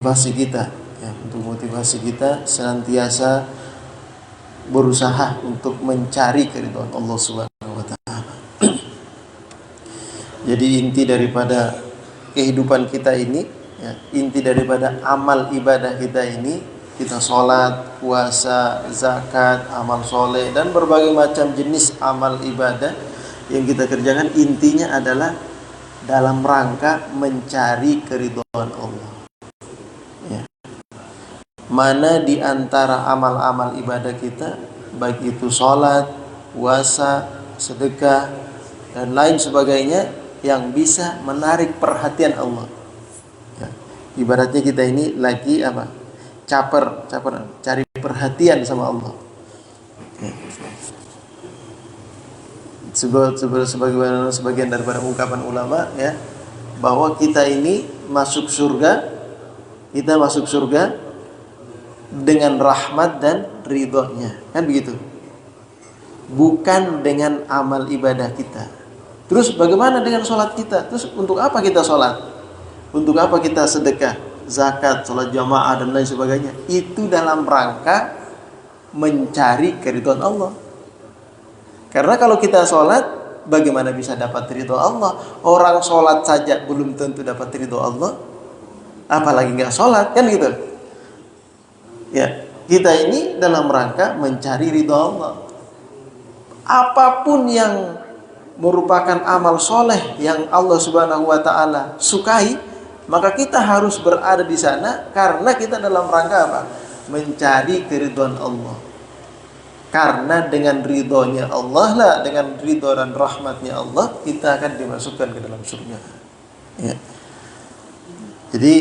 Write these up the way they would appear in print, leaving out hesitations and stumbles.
motivasi kita, ya, untuk motivasi kita senantiasa berusaha untuk mencari keridhaan Allah Subhanahu wa taala. Jadi inti daripada kehidupan kita ini, ya, inti daripada amal ibadah kita ini, kita sholat, puasa, zakat, amal soleh, dan berbagai macam jenis amal ibadah yang kita kerjakan, intinya adalah dalam rangka mencari keridhaan Allah. Ya. Mana di antara amal-amal ibadah kita, baik itu sholat, puasa, sedekah, dan lain sebagainya, yang bisa menarik perhatian Allah. Ya. Ibaratnya kita ini lagi caper, cari perhatian sama Allah. Ya. Sebagian daripada ungkapan ulama, ya, bahwa kita ini masuk surga dengan rahmat dan ridhonya, kan begitu? Bukan dengan amal ibadah kita. Terus bagaimana dengan sholat kita? Terus untuk apa kita sholat? Untuk apa kita sedekah, zakat, sholat jamaah, dan lain sebagainya? Itu dalam rangka mencari keridhaan Allah. Karena kalau kita sholat, bagaimana bisa dapat ridho Allah? Orang sholat saja belum tentu dapat ridho Allah, apalagi nggak sholat, kan gitu? Ya, kita ini dalam rangka mencari ridho Allah. Apapun yang merupakan amal soleh yang Allah Subhanahu wa taala sukai, maka kita harus berada di sana karena kita dalam rangka apa? Mencari keridhaan Allah. Karena dengan ridhonya Allah lah, dengan ridho dan rahmatnya Allah, kita akan dimasukkan ke dalam surga. Ya. Jadi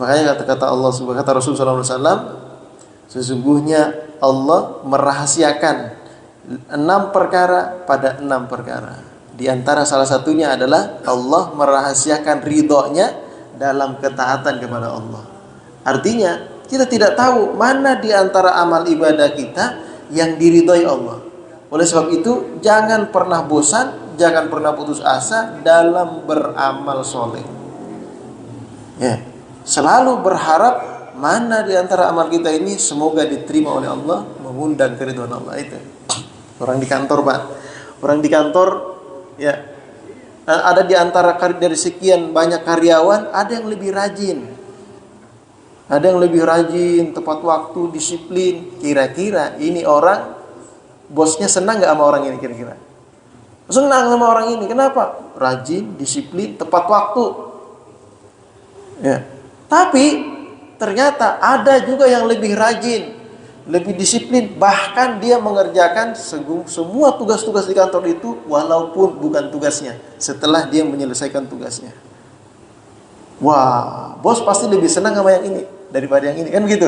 makanya kata Allah Subhanahu, kata Rasul sallallahu alaihi wasallam, sesungguhnya Allah merahasiakan 6 perkara pada 6 perkara. Di antara salah satunya adalah Allah merahasiakan ridhonya dalam ketaatan kepada Allah. Artinya kita tidak tahu mana di antara amal ibadah kita yang diridhoi Allah. Oleh sebab itu jangan pernah bosan, jangan pernah putus asa dalam beramal soleh. Ya, selalu berharap mana di antara amal kita ini semoga diterima oleh Allah, mengundang keridhaan Allah. Itu orang di kantor, Pak. Orang di kantor, ya, ada di antara dari sekian banyak karyawan, ada yang lebih rajin. Ada yang lebih rajin, tepat waktu, disiplin. Kira-kira ini orang, bosnya senang gak sama orang ini kira-kira? Senang sama orang ini. Kenapa? Rajin, disiplin, tepat waktu. Ya. Tapi ternyata ada juga yang lebih rajin, lebih disiplin, bahkan dia mengerjakan semua tugas-tugas di kantor itu walaupun bukan tugasnya, setelah dia menyelesaikan tugasnya. Wah, bos pasti lebih senang sama yang ini daripada yang ini, kan begitu?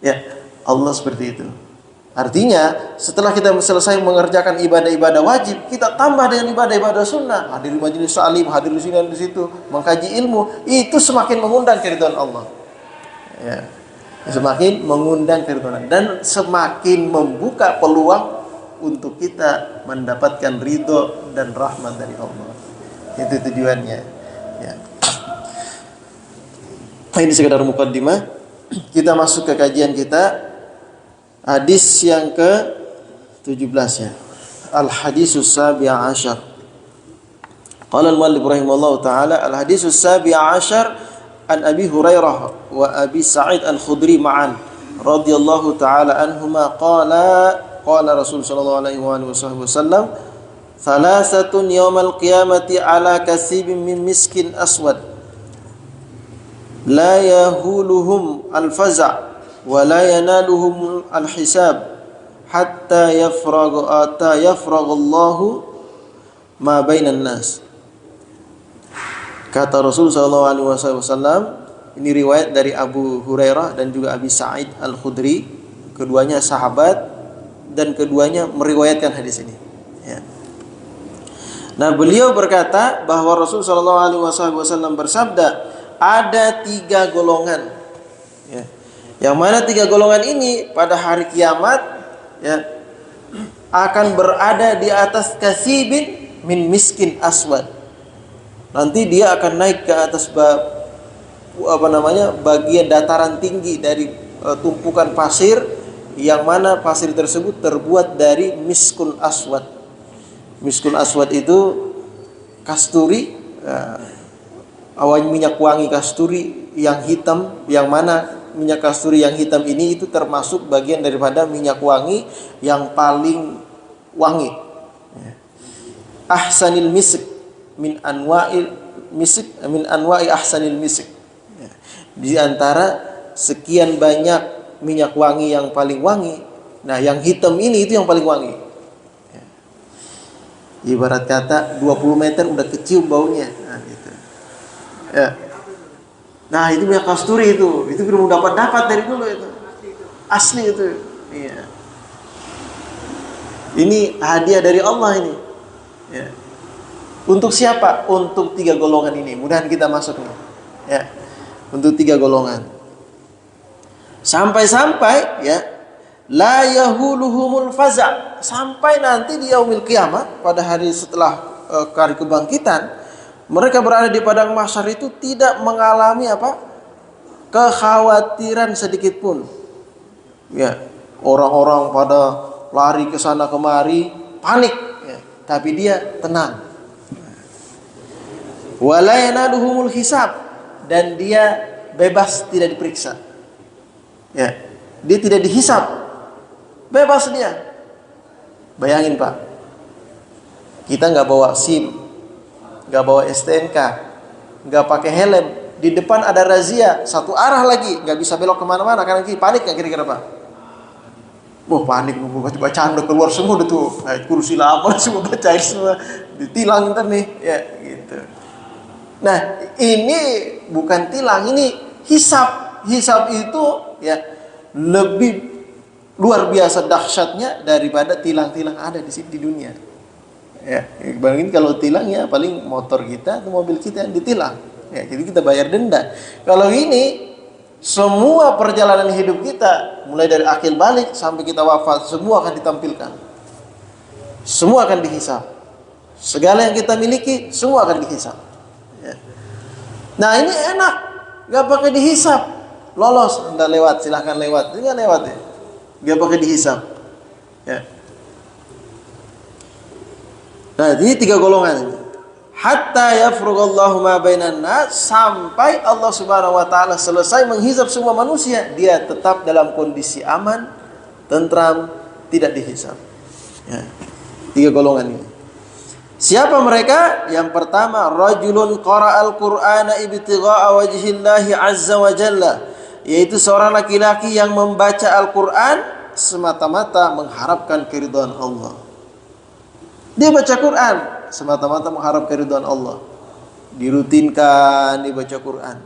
Ya, Allah seperti itu. Artinya setelah kita selesai mengerjakan ibadah-ibadah wajib, kita tambah dengan ibadah-ibadah sunnah, hadir di majelis salim, hadir di sini dan di situ, mengkaji ilmu, itu semakin mengundang keridhaan Allah. Ya. Semakin mengundang keridhaan dan semakin membuka peluang untuk kita mendapatkan ridho dan rahmat dari Allah. Itu tujuannya. Ya. Ini sekedar mukaddimah. Kita masuk ke kajian kita. Hadis yang ke-17 ya. Al-hadisus sabi'a asyar. Qala al-muallif rahimahullahu taala al-hadisus sabi'a asyar an Abi Hurairah wa Abi Sa'id al-Khudri ma'an radhiyallahu taala anhuma qala Rasul sallallahu alaihi wasallam thalathatun yawmal qiyamati ala kasibin min miskin aswad la yahuluhum al-faza' wa la yanaluhum al-hisab hatta yafragha Allahu ma bainan nas. Kata Rasul sallallahu alaihi wasallam, ini riwayat dari Abu Hurairah dan juga Abi Sa'id Al-Khudri, keduanya sahabat dan keduanya meriwayatkan hadis ini. Ya. Nah, beliau berkata bahwa Rasul sallallahu alaihi wasallam bersabda, ada 3 golongan. Ya. Yang mana 3 golongan ini pada hari kiamat, ya, akan berada di atas kasibin min miskin aswad. Nanti dia akan naik ke atas bagian dataran tinggi dari tumpukan pasir, yang mana pasir tersebut terbuat dari miskun aswad. Miskun aswad itu kasturi, awan minyak wangi kasturi yang hitam, yang mana minyak kasturi yang hitam ini itu termasuk bagian daripada minyak wangi yang paling wangi. Ahsanil misik min anwa'il misik min anwa'i ahsanil misik. Di antara sekian banyak minyak wangi yang paling wangi, nah yang hitam ini itu yang paling wangi. Ibarat kata 20 meter udah kecium baunya. Nah, gitu. Ya. Nah, itu minyak kasturi itu belum dapat dari dulu itu. Asli itu. Iya. Ini hadiah dari Allah ini. Ya. Untuk siapa? Untuk 3 golongan ini. Mudahan kita masuk nih. Ya. Untuk 3 golongan. Sampai-sampai ya la yahuluhumul faza', sampai nanti di yaumil qiyamah, pada hari setelah hari kebangkitan, mereka berada di padang mahsyar itu tidak mengalami kekhawatiran sedikit pun. Ya, orang-orang pada lari ke sana kemari, panik, ya, tapi dia tenang. Wala yanaluhumul hisab, dan dia bebas tidak diperiksa. Ya, dia tidak dihisap, bebas dia. Bayangin Pak, kita nggak bawa SIM, nggak bawa STNK, nggak pakai helm, di depan ada razia satu arah lagi, nggak bisa belok kemana-mana karena panik nggak kira-kira Pak? Wah panik, bacaan udah keluar semua udah tuh, ayat kursi lama semua bacain semua, ditilang ntar nih, ya gitu. Nah ini bukan tilang, ini hisap. Hisab itu ya lebih luar biasa dahsyatnya daripada tilang-tilang ada di sini di dunia. Ya, bayangin kalau tilang ya paling motor kita atau mobil kita yang ditilang. Ya, jadi kita bayar denda. Kalau ini semua perjalanan hidup kita mulai dari akil balik sampai kita wafat semua akan ditampilkan. Semua akan dihisab. Segala yang kita miliki semua akan dihisab. Ya. Nah, ini enak, enggak pakai dihisab. Lolos, Anda lewat, silahkan lewat. Enggak lewat ya. Enggak pakai dihisab. Ya. Nah, ini 3 golongan ini. Hatta yafrughallahu ma bainan nas, sampai Allah Subhanahu wa taala selesai menghisab semua manusia, dia tetap dalam kondisi aman, tentram, tidak dihisab. Ya. 3 golongan ini. Siapa mereka? Yang pertama, rajulun qara'al Qur'ana ibtigha'a wajhillahi azza wa jalla, yaitu seorang laki-laki yang membaca Al-Quran semata-mata mengharapkan keridhaan Allah. Dia baca Quran semata-mata mengharap keridhaan Allah. Dirutinkan dibaca Quran,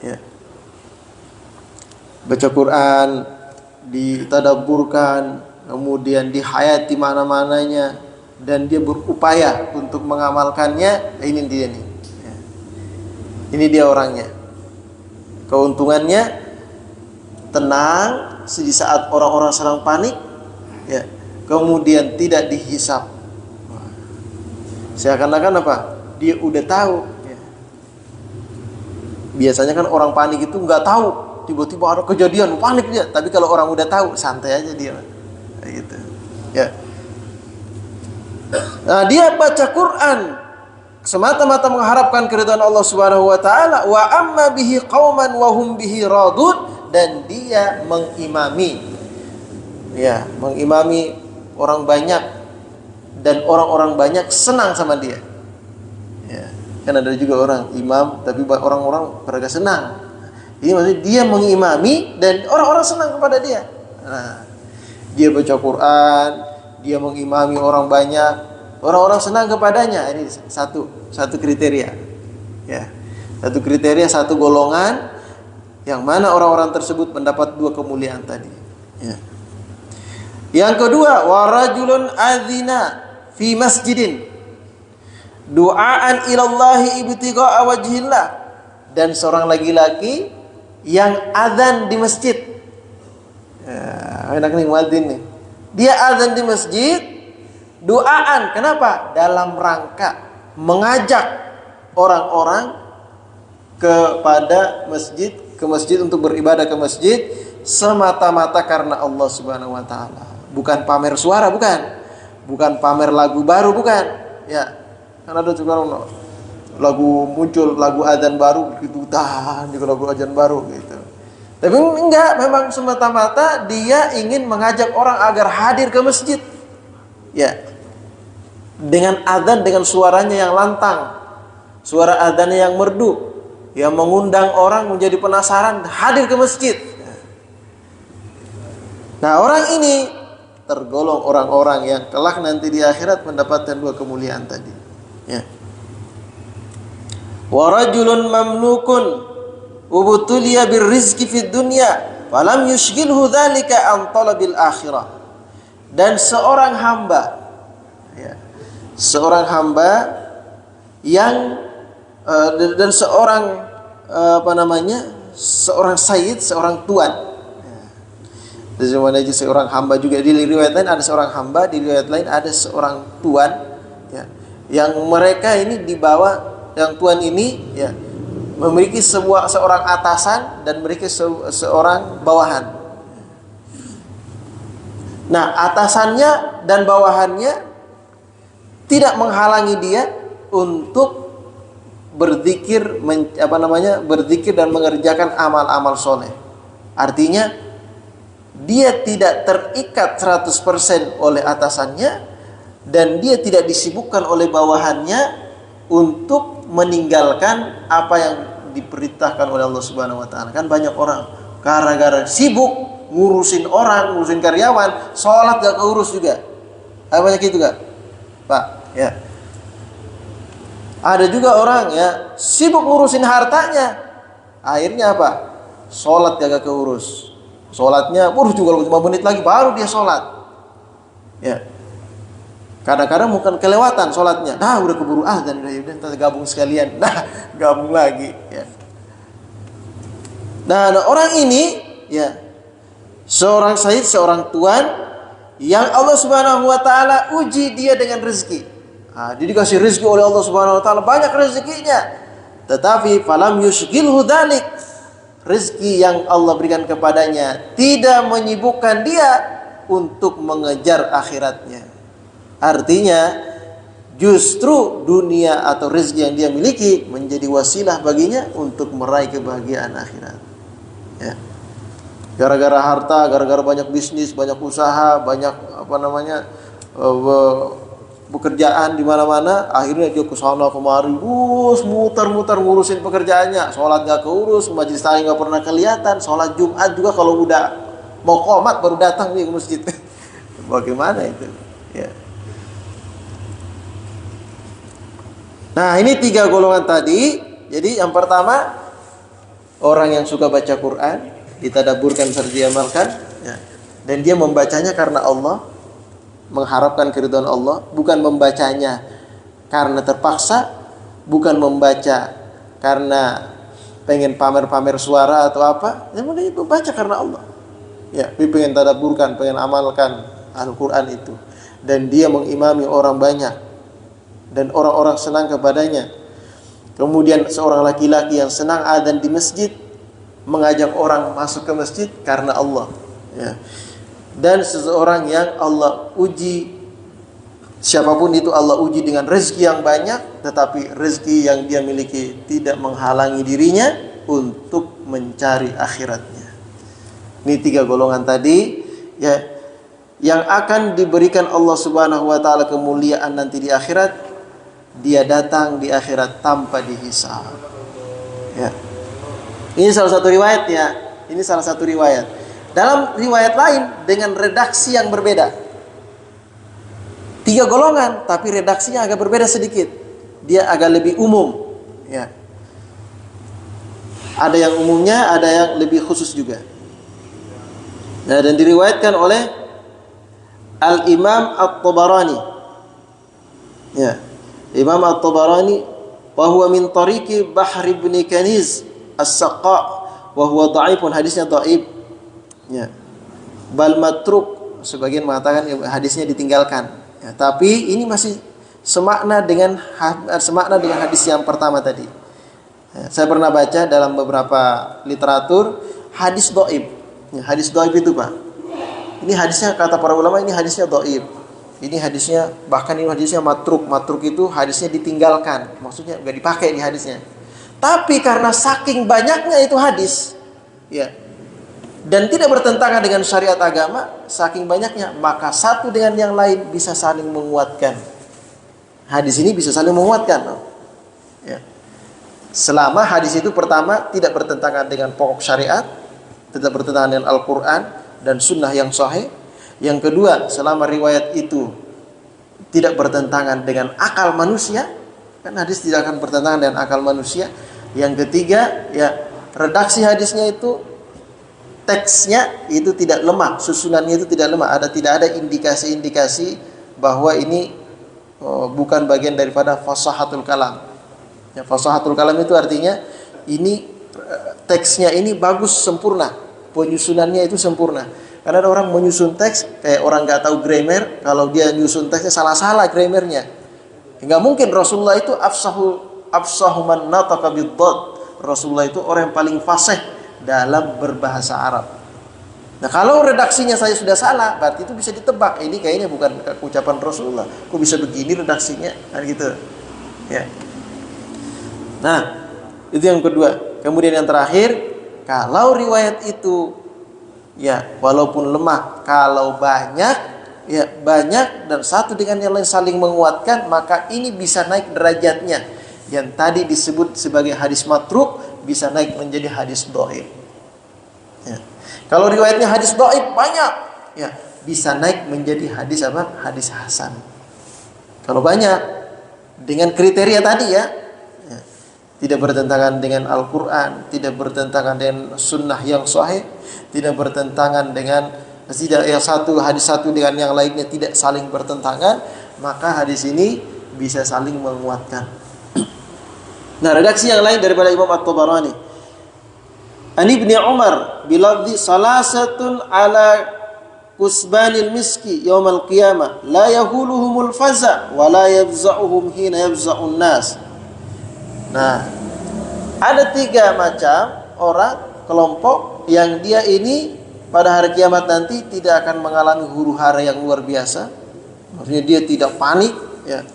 ya. Baca Quran, ditadabburkan, kemudian dihayati mana-mananya, dan dia berupaya untuk mengamalkannya. Ini dia nih, ya. Ini dia orangnya. Keuntungannya tenang di saat orang-orang sedang panik, ya. Kemudian tidak dihisap. Seakan-akan dia udah tahu, ya. Biasanya kan orang panik itu nggak tahu, tiba-tiba ada kejadian panik dia. Tapi kalau orang udah tahu, santai aja dia, gitu, ya. Nah, dia baca Quran semata-mata mengharapkan keridhaan Allah Subhanahu wa taala. Wa amma bihi qauman wa hum bihi radun, dan dia mengimami, ya, mengimami orang banyak, dan orang-orang banyak senang sama dia. Ya, kan ada juga orang imam tapi orang-orang pada senang. Ini maksudnya dia mengimami dan orang-orang senang kepada dia. Nah, dia baca Quran, dia mengimami orang banyak, orang-orang senang kepadanya. Ini satu kriteria. Ya. Satu kriteria, satu golongan yang mana orang-orang tersebut mendapat 2 kemuliaan tadi. Ya. Yang kedua, warajulun adzina fi masjidin du'aan ilallahi ibtigha'a wajhillah, dan seorang laki-laki yang azan di masjid. Ya, enak nih muadzin nih. Dia azan di masjid, duaan. Kenapa? Dalam rangka mengajak orang-orang kepada masjid, ke masjid untuk beribadah ke masjid semata-mata karena Allah Subhanahu wa taala. Bukan pamer suara, bukan pamer lagu baru, bukan. Ya. Kan ada juga lagu muncul, lagu adzan baru gitu, tahan juga lagu adzan baru gitu. Tapi enggak, memang semata-mata dia ingin mengajak orang agar hadir ke masjid. Ya. Dengan adzan, dengan suaranya yang lantang, suara adzannya yang merdu, yang mengundang orang menjadi penasaran hadir ke masjid. Nah, orang ini tergolong orang-orang yang kelak nanti di akhirat mendapatkan dua kemuliaan tadi. Ya. Wa rajulun mamlukun ubtuliya birrizqi fid dunya falam yushghilhu dzalika an talabil akhirah. Dan seorang hamba, ya, seorang hamba yang dan seorang seorang sayyid, seorang tuan. Di zaman aja seorang hamba juga, di riwayat lain ada seorang hamba, di riwayat lain ada seorang tuan, ya, yang mereka ini dibawa, yang tuan ini ya memiliki seorang atasan dan memiliki seorang bawahan. Nah, atasannya dan bawahannya tidak menghalangi dia untuk berzikir, berzikir dan mengerjakan amal-amal soleh. Artinya dia tidak terikat 100% oleh atasannya dan dia tidak disibukkan oleh bawahannya untuk meninggalkan apa yang diperintahkan oleh Allah Subhanahu wa taala. Kan banyak orang gara-gara sibuk ngurusin orang, ngurusin karyawan, sholat gak keurus juga. Banyak itu gak, Pak? Ya. Ada juga orang ya sibuk ngurusin hartanya, akhirnya apa? Sholat gak keurus. Sholatnya juga 5 menit lagi baru dia sholat. Ya. Kadang-kadang bukan kelewatan sholatnya. Nah, udah keburu azan, udah gabung sekalian. Nah, gabung lagi. Ya. Nah, orang ini, ya, seorang sayyid, seorang tuan yang Allah Subhanahu wa taala uji dia dengan rezeki. Nah, dia dikasih rezeki oleh Allah Subhanahu wa taala, banyak rezekinya. Tetapi falam yushghilhu dzalik. Rezeki yang Allah berikan kepadanya tidak menyibukkan dia untuk mengejar akhiratnya. Artinya justru dunia atau rezeki yang dia miliki menjadi wasilah baginya untuk meraih kebahagiaan akhirat. Ya. Gara-gara harta, gara-gara banyak bisnis, banyak usaha, banyak pekerjaan di mana-mana, akhirnya dia ke sana kemari, muter-muter ngurusin pekerjaannya, sholat gak keurus, majelis taklim gak pernah kelihatan, sholat Jumat juga kalau udah mau qomat baru datang nih ke masjid. Bagaimana itu? Ya. Nah, ini 3 golongan tadi. Jadi yang pertama, orang yang suka baca Quran, ditadabburkan serta diamalkan, ya. Dan dia membacanya karena Allah, mengharapkan keridhaan Allah, bukan membacanya karena terpaksa, bukan membaca karena pengen pamer-pamer suara atau apa. Yang penting itu baca karena Allah. Ya, dia pengen tadabburkan, pengen amalkan Al-Quran itu. Dan dia mengimami orang banyak dan orang-orang senang kepadanya. Kemudian seorang laki-laki yang senang adzan di masjid, mengajak orang masuk ke masjid karena Allah, ya. Dan seseorang yang Allah uji, siapapun itu Allah uji dengan rezeki yang banyak, tetapi rezeki yang dia miliki tidak menghalangi dirinya untuk mencari akhiratnya. Ini 3 golongan tadi, ya, yang akan diberikan Allah Subhanahu wa taala kemuliaan nanti di akhirat. Dia datang di akhirat tanpa dihisab. Ya. Ini salah satu riwayat, ya. Ini salah satu riwayat. Dalam riwayat lain dengan redaksi yang berbeda. 3 golongan, tapi redaksinya agak berbeda sedikit. Dia agak lebih umum, ya. Ada yang umumnya, ada yang lebih khusus juga. Nah, dan diriwayatkan oleh Al-Imam At-Tabarani. Ya. Imam At-Tabarani, wa huwa min tariqi Bahr ibn Kaniz As-Saqqa, wa huwa dha'ifun, hadisnya dhaif. Ya. Bal matruk, sebagian mengatakan hadisnya ditinggalkan. Ya, tapi ini masih semakna dengan hadis yang pertama tadi. Ya, saya pernah baca dalam beberapa literatur hadis dhaif. Ya, hadis dhaif itu Pak. Ini hadisnya kata para ulama ini hadisnya dhaif. Ini hadisnya bahkan ini hadisnya matruk. Matruk itu hadisnya ditinggalkan. Maksudnya enggak dipakai di hadisnya. Tapi karena saking banyaknya itu hadis, ya, dan tidak bertentangan dengan syariat agama, saking banyaknya, maka satu dengan yang lain bisa saling menguatkan. Hadis ini bisa saling menguatkan. Ya. Selama hadis itu pertama tidak bertentangan dengan pokok syariat, tidak bertentangan dengan Al-Quran dan sunnah yang sahih. Yang kedua, selama riwayat itu tidak bertentangan dengan akal manusia, kan hadis tidak akan bertentangan dengan akal manusia. Yang ketiga, ya, redaksi hadisnya itu, teksnya itu tidak lemah, susunannya itu tidak lemah, tidak ada indikasi-indikasi bahwa ini bukan bagian daripada fasahatul kalam. Ya, fasahatul kalam itu artinya ini teksnya ini bagus, sempurna, penyusunannya itu sempurna. Karena ada orang menyusun teks kayak orang nggak tahu grammar, kalau dia nyusun teksnya salah-salah grammarnya. Nggak mungkin. Rasulullah itu afsahu man nataqa bid-dhad. Rasulullah itu orang yang paling fasih dalam berbahasa Arab. Nah, kalau redaksinya saya sudah salah, berarti itu bisa ditebak. Ini kayaknya bukan ucapan Rasulullah. Kok bisa begini redaksinya? Kan gitu. Ya. Nah, itu yang kedua. Kemudian yang terakhir, kalau riwayat itu ya walaupun lemah, kalau banyak, ya banyak dan satu dengan yang lain saling menguatkan, maka ini bisa naik derajatnya. Yang tadi disebut sebagai hadis matruk bisa naik menjadi hadis dhaif. Ya. Kalau riwayatnya hadis dhaif banyak, ya bisa naik menjadi hadis apa? Hadis hasan. Kalau banyak dengan kriteria tadi ya, tidak bertentangan dengan Al-Quran, tidak bertentangan dengan sunnah yang sahih, tidak bertentangan dengan yang satu hadis satu dengan yang lainnya tidak saling bertentangan, maka hadis ini bisa saling menguatkan. Nah, redaksi yang lain daripada Imam At-Tabarani. An Ibnu Umar bilafzi salasatun ala kusbanil miski yaumal qiyamah la yahuluhumul faza wa la yafza'uhum hina yafza'un nas. Nah, ada 3 macam orang, kelompok yang dia ini pada hari kiamat nanti tidak akan mengalami huru-hara yang luar biasa. Maksudnya dia tidak panik, ya.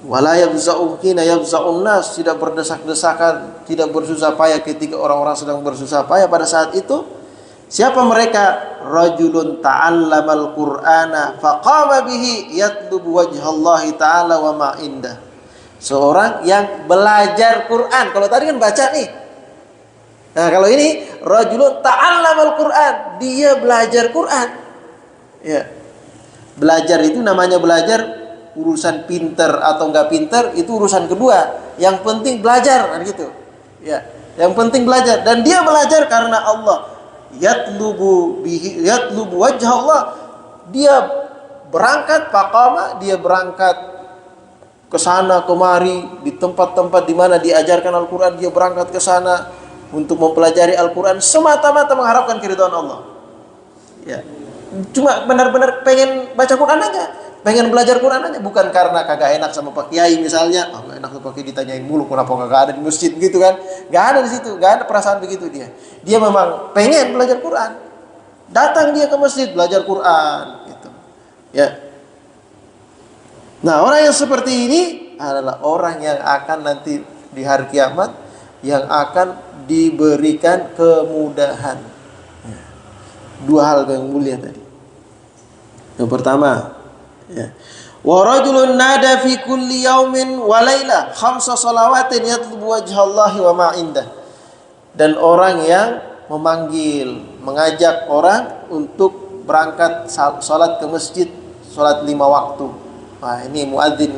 Wala yafza'u hina yafza'un nas, tidak berdesak-desakan, tidak bersusah payah ketika orang-orang sedang bersusah payah pada saat itu. Siapa mereka? Rajulun ta'allamal Qur'ana faqama bihi yatlubu wajhallahi ta'ala wa ma indah. Seorang yang belajar Quran. Kalau tadi kan baca nih. Nah, kalau ini rajulun ta'allamal Qur'an, dia belajar Quran. Ya. Belajar itu namanya belajar. Urusan pinter atau enggak pinter itu urusan kedua. Yang penting belajar, kan gitu. Ya, yang penting belajar, dan dia belajar karena Allah. Yatlubu wajh Allah. Dia berangkat faqama, dia berangkat ke sana kemari di tempat-tempat di mana diajarkan Al-Qur'an, dia berangkat ke sana untuk mempelajari Al-Qur'an semata-mata mengharapkan keridhaan Allah. Ya. Cuma benar-benar pengen baca Quran aja. Pengen belajar Quran aja, bukan karena kagak enak sama Pak Kiai misalnya. Oh, gak enak tuh Pak Kiai ditanyain mulu kenapa kagak ada di masjid gitu kan. Gak ada di situ, gak ada perasaan begitu dia. Dia memang pengen belajar Quran. Datang dia ke masjid belajar Quran gitu. Ya. Nah, orang yang seperti ini adalah orang yang akan nanti di hari kiamat yang akan diberikan kemudahan. 2 hal yang mulia tadi. Yang pertama, ya. Wa rajulun nada fi kulli yaumin wa laila 5 shalawatin yatlubu wajhallahi wa ma indah. Dan orang yang mengajak orang untuk berangkat salat ke masjid, salat 5 waktu. Wah, ini muadzin.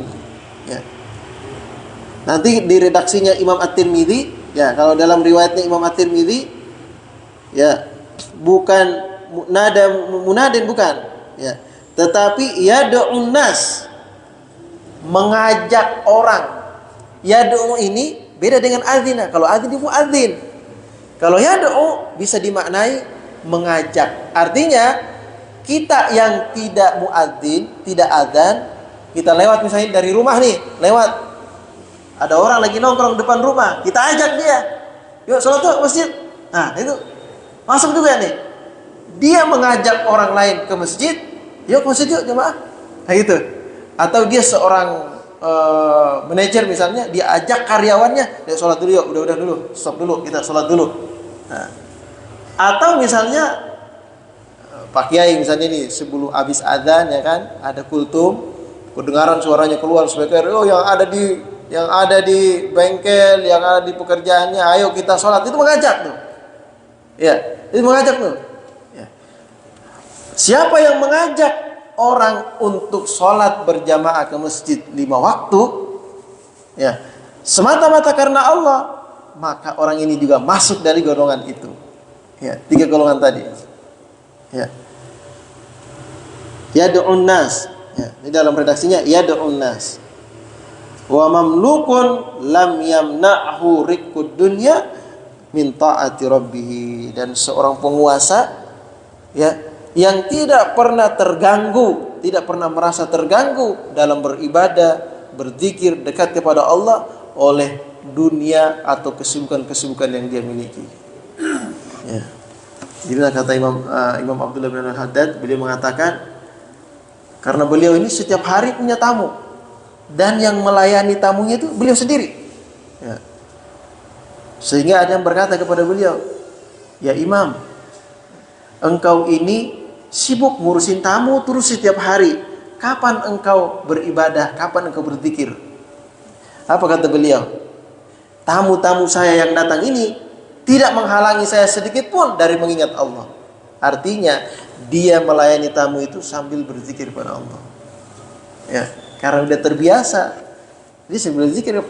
Ya. Nanti di redaksinya Imam At-Tirmidzi, ya, kalau dalam riwayatnya Imam At-Tirmidzi, ya, bukan munadin bukan, ya. Tetapi yad'un nas, mengajak orang. Yad'u ini beda dengan adzina. Kalau adzin itu muadzin. Kalau yad'u bisa dimaknai mengajak. Artinya kita yang tidak muadzin, tidak adzan, kita lewat misalnya dari rumah nih, lewat. Ada orang lagi nongkrong depan rumah, kita ajak dia, yuk sholat yuk masjid. Nah itu masuk juga nih. Dia mengajak orang lain ke masjid, yuk ke masjid yuk jemaah. Nah gitu. Atau dia seorang manajer misalnya, dia ajak karyawannya, yuk sholat dulu yuk, udah dulu, stop dulu, kita sholat dulu. Nah. Atau misalnya Pak Kiai misalnya nih, sebelum habis adzan ya kan, ada kultum, kedengaran suaranya keluar speaker, oh yang ada di bengkel, yang ada di pekerjaannya, ayo kita sholat. Itu mengajak tuh. Ya, itu mengajak tuh. Ya. Siapa yang mengajak orang untuk sholat berjamaah ke masjid 5 waktu, ya, semata-mata karena Allah, maka orang ini juga masuk dari golongan itu. Ya, 3 golongan tadi. Ya. Yad'un nas. Ya, ini dalam redaksinya yad'un nas. Wa mamlukun lam yamna'hu rikud dunya min ta'ati rabbih. Dan seorang penguasa ya yang tidak pernah terganggu, tidak pernah merasa terganggu dalam beribadah, berzikir, dekat kepada Allah oleh dunia atau kesibukan-kesibukan yang dia miliki. Ya. Inilah kata Imam Abdullah bin Al-Haddad, beliau mengatakan karena beliau ini setiap hari punya tamu, dan yang melayani tamunya itu beliau sendiri. Ya. Sehingga ada yang berkata kepada beliau, ya Imam, engkau ini sibuk ngurusin tamu terus setiap hari. Kapan engkau beribadah? Kapan engkau berzikir? Apa kata beliau? Tamu-tamu saya yang datang ini tidak menghalangi saya sedikit pun dari mengingat Allah. Artinya dia melayani tamu itu sambil berzikir pada Allah. Ya. Karena udah terbiasa, dia sambil zikir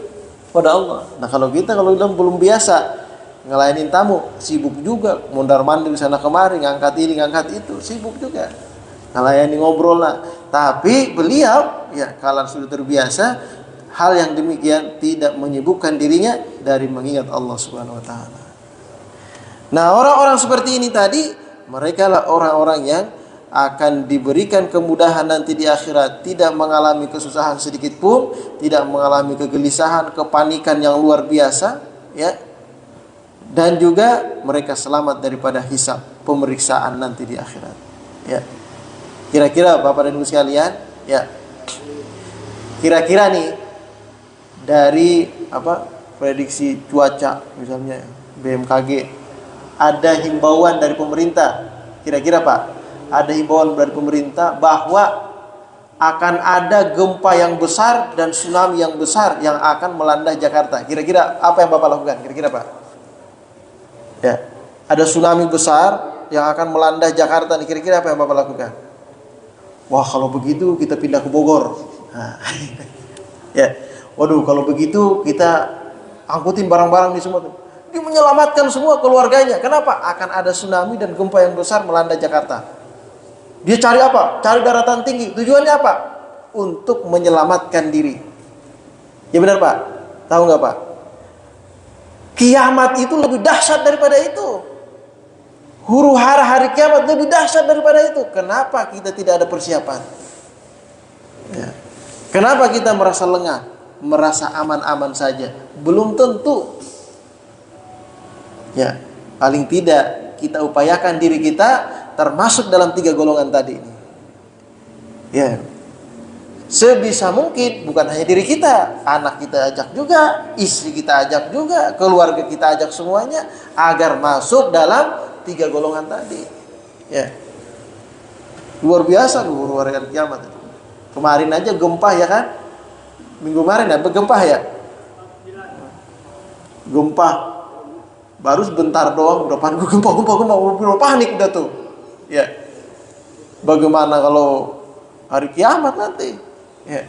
pada Allah. Nah kalau udah belum biasa ngelayanin tamu, sibuk juga, mondar-mandir sana kemari, ngangkat ini, ngangkat itu, sibuk juga. Ngelayani ngobrol lah. Tapi beliau, ya kalau sudah terbiasa, hal yang demikian tidak menyibukkan dirinya dari mengingat Allah Subhanahu Wa Taala. Nah orang-orang seperti ini tadi, mereka lah orang-orang yang akan diberikan kemudahan nanti di akhirat, tidak mengalami kesusahan sedikit pun, tidak mengalami kegelisahan, kepanikan yang luar biasa, ya. Dan juga mereka selamat daripada hisab, pemeriksaan nanti di akhirat. Ya. Kira-kira Bapak dan Ibu sekalian, ya. Kira-kira nih dari prediksi cuaca misalnya BMKG, ada himbauan dari pemerintah. Kira-kira Pak, ada himbauan dari pemerintah bahwa akan ada gempa yang besar dan tsunami yang besar yang akan melanda Jakarta. Kira-kira apa yang Bapak lakukan? Kira-kira Pak? Ya, ada tsunami besar yang akan melanda Jakarta nih. Kira-kira apa yang Bapak lakukan? Wah, kalau begitu kita pindah ke Bogor. Nah, ya, waduh, kalau begitu kita angkutin barang-barang di semua tuh. Dia menyelamatkan semua keluarganya. Kenapa? Akan ada tsunami dan gempa yang besar melanda Jakarta. Dia cari apa? Cari daratan tinggi. Tujuannya apa? Untuk menyelamatkan diri. Ya benar Pak? Tahu nggak Pak? Kiamat itu lebih dahsyat daripada itu. Huru hara hari kiamat lebih dahsyat daripada itu. Kenapa kita tidak ada persiapan? Ya. Kenapa kita merasa lengah? Merasa aman-aman saja? Belum tentu. Ya, paling tidak kita upayakan diri kita termasuk dalam 3 golongan tadi ini. Ya. Sebisa mungkin, bukan hanya diri kita, anak kita ajak juga, istri kita ajak juga, keluarga kita ajak semuanya agar masuk dalam 3 golongan tadi. Ya. Luar biasa luar hari kiamat. Kemarin aja gempa ya kan? Minggu kemarin ya gempa ya. Gempa. Baru sebentar doang udah panik, gempa, panik udah tuh. Ya. Bagaimana kalau hari kiamat nanti? Ya.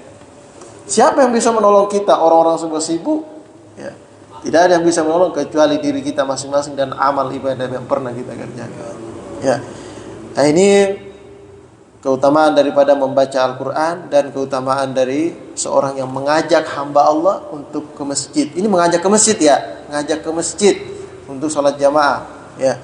Siapa yang bisa menolong kita? Orang-orang semua sibuk. Ya. Tidak ada yang bisa menolong kecuali diri kita masing-masing dan amal ibadah yang pernah kita kerjakan. Ya. Nah ini keutamaan daripada membaca Al-Quran dan keutamaan dari seorang yang mengajak hamba Allah untuk ke masjid. Ini mengajak ke masjid ya, mengajak ke masjid untuk sholat jamaah. Ya.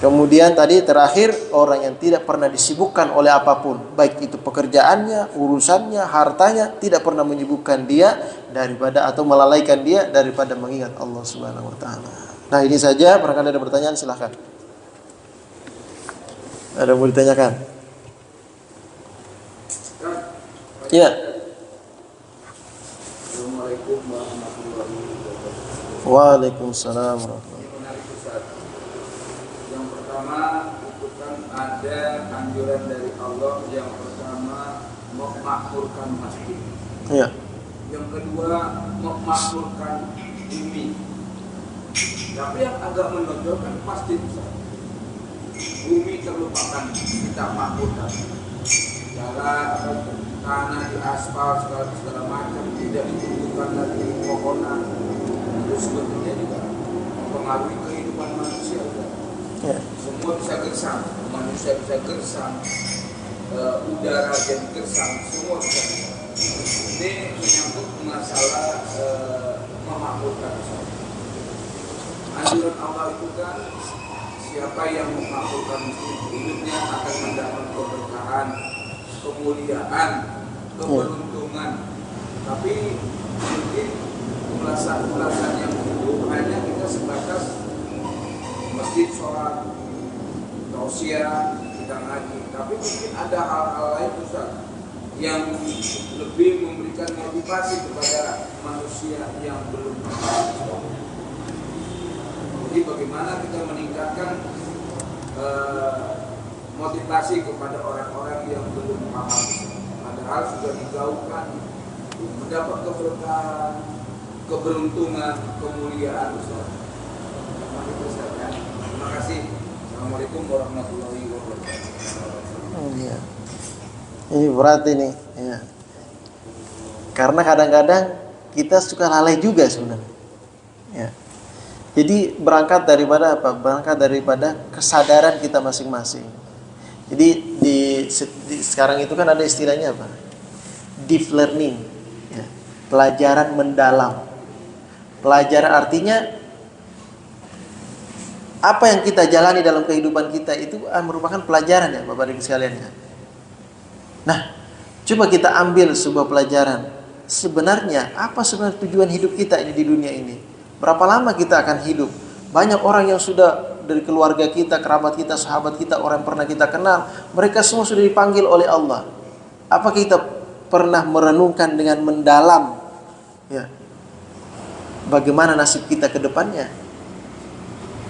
Kemudian tadi terakhir, orang yang tidak pernah disibukkan oleh apapun, baik itu pekerjaannya, urusannya, hartanya, tidak pernah menyibukkan dia daripada atau melalaikan dia daripada mengingat Allah Subhanahu wa taala. Nah, ini saja, barangkali ada pertanyaan silahkan. Ada yang mau ditanyakan? Ya. Assalamualaikum warahmatullahi wabarakatuh. Waalaikumsalam warahmatullahi wabarakatuh. Ini menarik Ustaz. Yang pertama itu kan ada anjuran dari Allah, yang pertama memakmurkan masjid. Ya. Yang kedua memakmurkan bumi. Tapi yang agak menonjolkan masjid Ustaz. Bumi terlupakan, kita makmurkan. Jalan, tanah di aspal segala macam tidak ditumbuhkan lagi pohonan. Itu sebetulnya juga mempengaruhi kehidupan manusia. Ya. Semua bisa gersang, manusia bisa gersang, udara jadi gersang, semua bisa gersang. Ini menyangkut masalah memakmurkan. Anjuran Allah itu kan siapa yang memakmurkan masjid, hidupnya akan mendapat keberkahan, kemuliaan, keberuntungan. Tapi mungkin ulasan yang itu hanya kita sebatas masjid, sholat, tausiah, kita ngaji. Tapi mungkin ada hal-hal lain Ustaz yang lebih memberikan motivasi kepada manusia yang belum paham. Jadi bagaimana kita meningkatkan motivasi kepada orang-orang yang belum paham, padahal sudah digaungkan mendapat keberkahan, keberuntungan, kemuliaan. Terima kasih. Assalamualaikum warahmatullahi wabarakatuh. Iya. Ini berat ini. Ya. Karena kadang-kadang kita suka lalai juga sebenarnya. Ya. Jadi berangkat daripada apa? Berangkat daripada kesadaran kita masing-masing. Jadi sekarang itu kan ada istilahnya apa? Deep learning, ya. Pelajaran mendalam. Pelajaran artinya apa yang kita jalani dalam kehidupan kita itu merupakan pelajaran ya Bapak Ibu sekalian ya. Nah, coba kita ambil sebuah pelajaran. Sebenarnya apa sebenarnya tujuan hidup kita ini di dunia ini? Berapa lama kita akan hidup? Banyak orang yang sudah dari keluarga kita, kerabat kita, sahabat kita, orang yang pernah kita kenal, mereka semua sudah dipanggil oleh Allah. Apa kita pernah merenungkan dengan mendalam ya, bagaimana nasib kita ke depannya?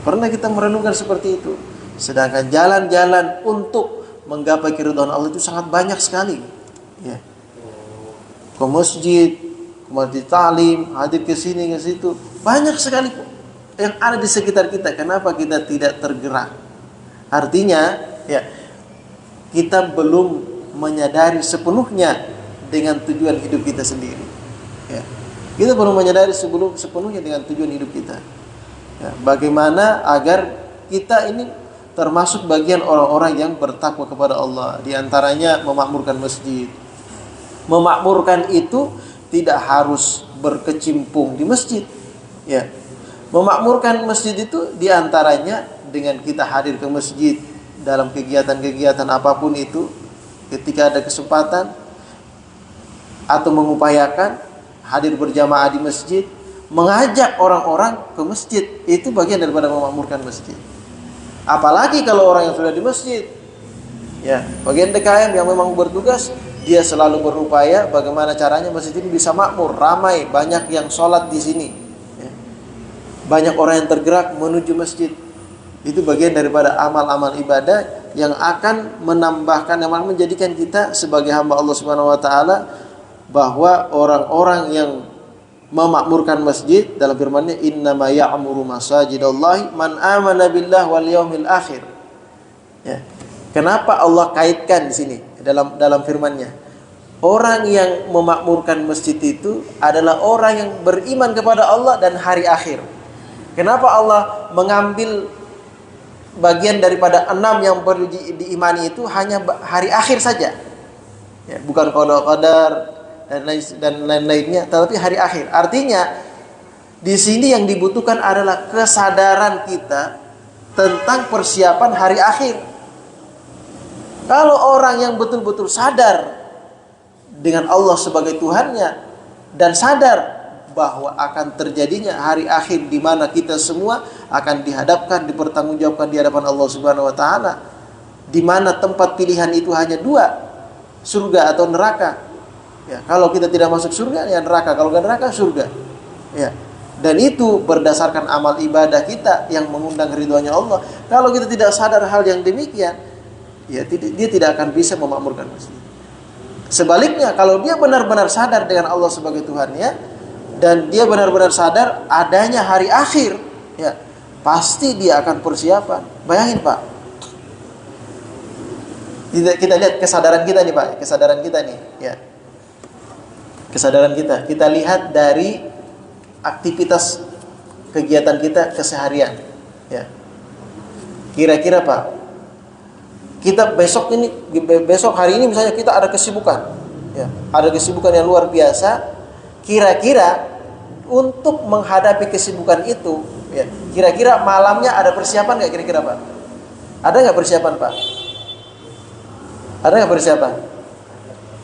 Pernah kita merenungkan seperti itu? Sedangkan jalan-jalan untuk menggapai keridhaan Allah itu sangat banyak sekali ya. Ke masjid, ke masjid ta'lim, hadir ke sini ke situ, banyak sekali yang ada di sekitar kita. Kenapa kita tidak tergerak? Artinya ya, kita belum menyadari sepenuhnya dengan tujuan hidup kita sendiri ya. Kita belum menyadari sepenuhnya dengan tujuan hidup kita ya. Bagaimana agar kita ini termasuk bagian orang-orang yang bertakwa kepada Allah. Di antaranya memakmurkan masjid. Memakmurkan itu tidak harus berkecimpung di masjid ya. Memakmurkan masjid itu di antaranya dengan kita hadir ke masjid dalam kegiatan-kegiatan apapun itu, ketika ada kesempatan atau mengupayakan hadir berjamaah di masjid, mengajak orang-orang ke masjid, itu bagian daripada memakmurkan masjid. Apalagi kalau orang yang sudah di masjid ya, bagian DKM yang memang bertugas, dia selalu berupaya bagaimana caranya masjid ini bisa makmur, ramai, banyak yang sholat di sini ya. Banyak orang yang tergerak menuju masjid. Itu bagian daripada amal-amal ibadah yang akan menambahkan, yang akan menjadikan kita sebagai hamba Allah Subhanahu wa taala, bahwa orang-orang yang memakmurkan masjid dalam firman-Nya, innama ya'muru masajidallahi man amana billahi wal yaumil akhir ya. Kenapa Allah kaitkan di sini dalam firman-Nya? Orang yang memakmurkan masjid itu adalah orang yang beriman kepada Allah dan hari akhir. Kenapa Allah mengambil bagian daripada 6 yang perlu diimani itu hanya hari akhir saja ya, bukan qada dan lain-lainnya, tetapi hari akhir. Artinya di sini yang dibutuhkan adalah kesadaran kita tentang persiapan hari akhir. Kalau orang yang betul-betul sadar dengan Allah sebagai Tuhannya dan sadar bahwa akan terjadinya hari akhir di mana kita semua akan dihadapkan, dipertanggungjawabkan di hadapan Allah Subhanahu wa taala, di mana tempat pilihan itu hanya dua, surga atau neraka. Ya, kalau kita tidak masuk surga ya neraka, kalau nggak neraka surga. Ya. Dan itu berdasarkan amal ibadah kita yang mengundang ridhonya Allah. Kalau kita tidak sadar hal yang demikian, ya dia tidak akan bisa memakmurkan masjid. Sebaliknya, kalau dia benar-benar sadar dengan Allah sebagai Tuhannya dan dia benar-benar sadar adanya hari akhir, ya pasti dia akan persiapan. Bayangin Pak, kita lihat kesadaran kita nih Pak, kesadaran kita nih, ya kesadaran kita. Kita lihat dari aktivitas kegiatan kita keseharian, ya. Kira-kira Pak, kita besok hari ini misalnya kita ada kesibukan, ya, ada kesibukan yang luar biasa. Kira-kira untuk menghadapi kesibukan itu, ya, kira-kira malamnya ada persiapan nggak kira-kira Pak? Ada nggak persiapan Pak? Ada nggak persiapan?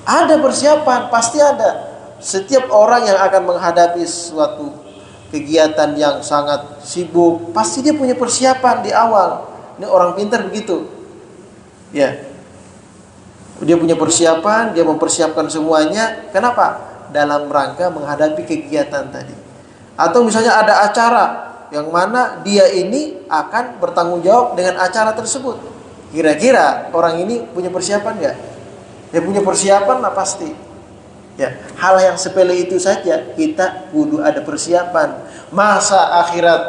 Ada persiapan, pasti ada. Setiap orang yang akan menghadapi suatu kegiatan yang sangat sibuk, pasti dia punya persiapan di awal. Ini orang pintar begitu, ya. Dia punya persiapan, dia mempersiapkan semuanya. Kenapa? Dalam rangka menghadapi kegiatan tadi. Atau misalnya ada acara yang mana dia ini akan bertanggung jawab dengan acara tersebut. Kira-kira orang ini punya persiapan nggak? Dia punya persiapan lah pasti. Ya, hal yang sepele itu saja kita kudu ada persiapan. Masa akhirat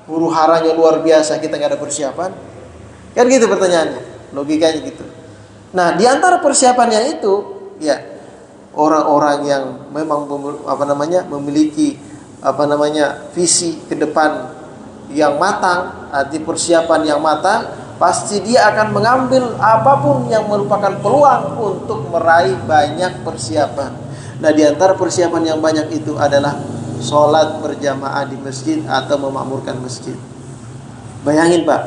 huru haranya luar biasa kita nggak ada persiapan? Kan gitu pertanyaannya, logikanya gitu. Nah, di antara persiapannya itu, ya orang-orang yang memang memiliki visi ke depan yang matang, arti persiapan yang matang, pasti dia akan mengambil apapun yang merupakan peluang untuk meraih banyak persiapan. Nah, di antara persiapan yang banyak itu adalah sholat berjamaah di masjid atau memakmurkan masjid. Bayangin Pak,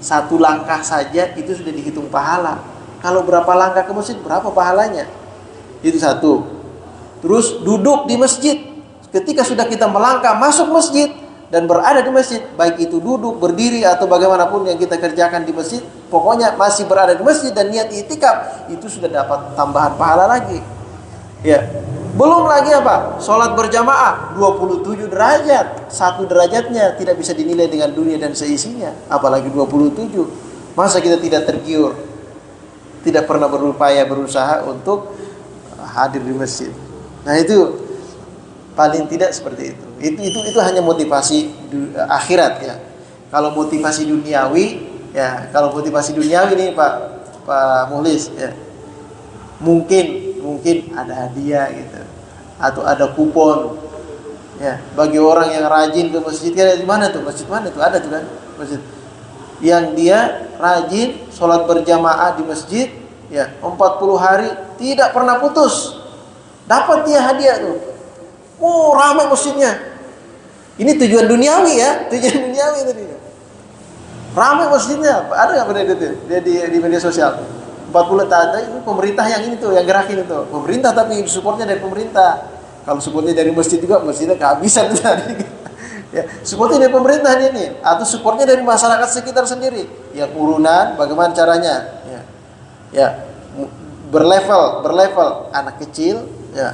satu langkah saja itu sudah dihitung pahala. Kalau berapa langkah ke masjid, berapa pahalanya? Itu satu. Terus duduk di masjid. Ketika sudah kita melangkah masuk masjid dan berada di masjid, baik itu duduk, berdiri atau bagaimanapun yang kita kerjakan di masjid, pokoknya masih berada di masjid dan niat i'tikaf, itu sudah dapat tambahan pahala lagi. Ya. Belum lagi apa? Salat berjamaah 27 derajat. Satu derajatnya tidak bisa dinilai dengan dunia dan seisinya, apalagi 27. Masa kita tidak tergiur? Tidak pernah berusaha untuk hadir di masjid. Nah, itu paling tidak seperti itu. Itu hanya motivasi akhirat ya. Kalau motivasi duniawi nih Pak Muhlis ya. Mungkin ada hadiah gitu. Atau ada kupon. Ya, bagi orang yang rajin ke masjid, kan di mana tuh? Masjid mana tuh? Ada tuh kan? Masjid yang dia rajin sholat berjamaah di masjid ya 40 hari tidak pernah putus, dapat dia hadiah tuh. Oh, ramai masjidnya. Ini tujuan duniawi ya, tujuan duniawi tadi. Ramai masjidnya. Ada nggak pada itu di media sosial? 40 tahun itu pemerintah yang ini tuh yang gerakin itu. Pemerintah tapi supportnya dari pemerintah. Kalau supportnya dari masjid juga masjidnya kehabisan tadi. Ya, supportnya dari pemerintah ini atau supportnya dari masyarakat sekitar sendiri. Yang urunan bagaimana caranya? Ya, berlevel anak kecil ya